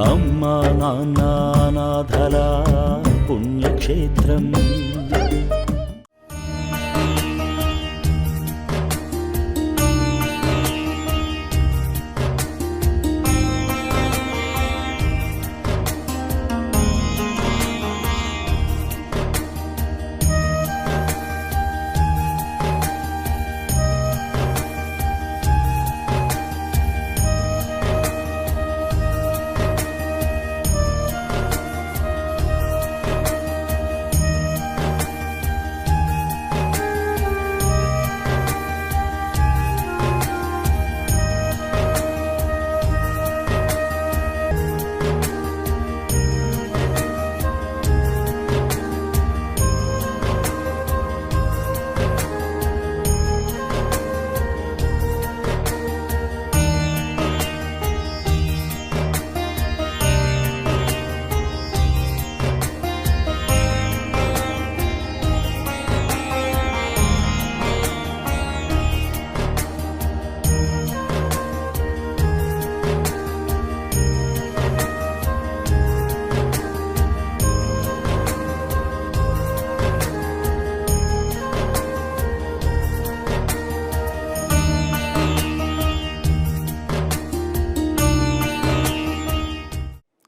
అమ్మా నాన్న అనాథల పుణ్యక్షేత్రం.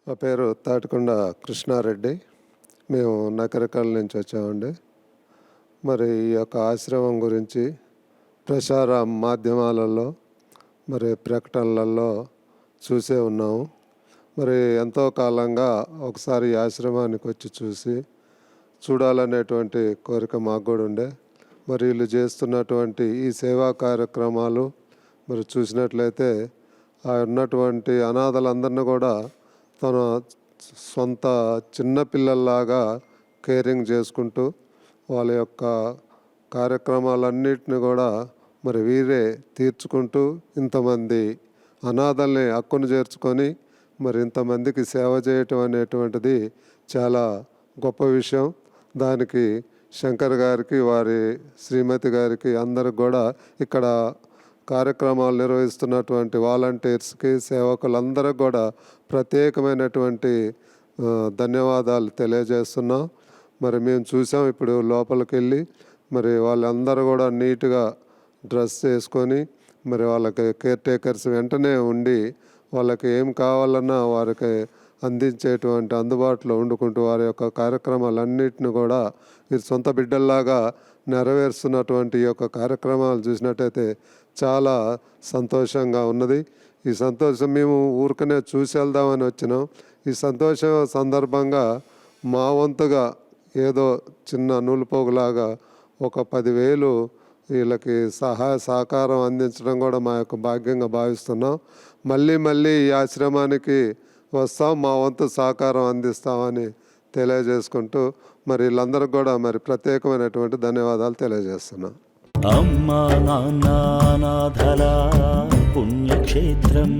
మా పేరు తాటికొండ కృష్ణారెడ్డి. మేము నకరికల్ నుంచి వచ్చామండి. మరి ఈ యొక్క ఆశ్రమం గురించి ప్రసార మాధ్యమాలలో మరి ప్రకటనలలో చూసే ఉన్నాము. మరి ఎంతో కాలంగా ఒకసారి ఈ ఆశ్రమానికి వచ్చి చూడాలనేటువంటి కోరిక మాకు కూడా ఉండే. మరి వీళ్ళు చేస్తున్నటువంటి ఈ సేవా కార్యక్రమాలు మరి చూసినట్లయితే ఆ ఉన్నటువంటి అనాథలందరినీ కూడా తన సొంత చిన్నపిల్లల్లాగా కేరింగ్ చేసుకుంటూ వాళ్ళ యొక్క కార్యక్రమాలన్నిటిని కూడా మరి వీరే తీర్చుకుంటూ ఇంతమంది అనాథల్ని హక్కును చేర్చుకొని మరి ఇంతమందికి సేవ చేయటం అనేటువంటిది చాలా గొప్ప విషయం. దానికి శంకర్ గారికి, వారి శ్రీమతి గారికి, అందరికి కూడా ఇక్కడ కార్యక్రమాలు నిర్వహిస్తున్నటువంటి వాలంటీర్స్కి, సేవకులందరికీ కూడా ప్రత్యేకమైనటువంటి ధన్యవాదాలు తెలియజేస్తున్నాం. మరి మేము చూసాం, ఇప్పుడు లోపలికి వెళ్ళి మరి వాళ్ళందరూ కూడా నీట్గా డ్రెస్ చేసుకొని మరి వాళ్ళకి కేర్ టేకర్స్ వెంటనే ఉండి వాళ్ళకి ఏం కావాలన్నా వారికి అందించేటువంటి అందుబాటులో వండుకుంటూ వారి యొక్క కార్యక్రమాలన్నింటిని కూడా వీరు సొంత బిడ్డల్లాగా నెరవేరుస్తున్నటువంటి ఈ యొక్క కార్యక్రమాలు చూసినట్టయితే చాలా సంతోషంగా ఉన్నది. ఈ సంతోషం మేము ఊరికనే చూసి వెళ్దామని వచ్చినాం. ఈ సంతోషం సందర్భంగా మా వంతుగా ఏదో చిన్న నూలుపోగులాగా ఒక 10,000 వీళ్ళకి సహాయ సహకారం అందించడం కూడా మా యొక్క భాగ్యంగా భావిస్తున్నాం. మళ్ళీ ఈ ఆశ్రమానికి వస్తాం, మా వంతు సహకారం అందిస్తామని తెలియజేసుకుంటూ మరి వీళ్ళందరికీ కూడా మరి ప్రత్యేకమైనటువంటి ధన్యవాదాలు తెలియజేస్తున్నాం. అమ్మా నాన్న అనాథల పుణ్యక్షేత్రం.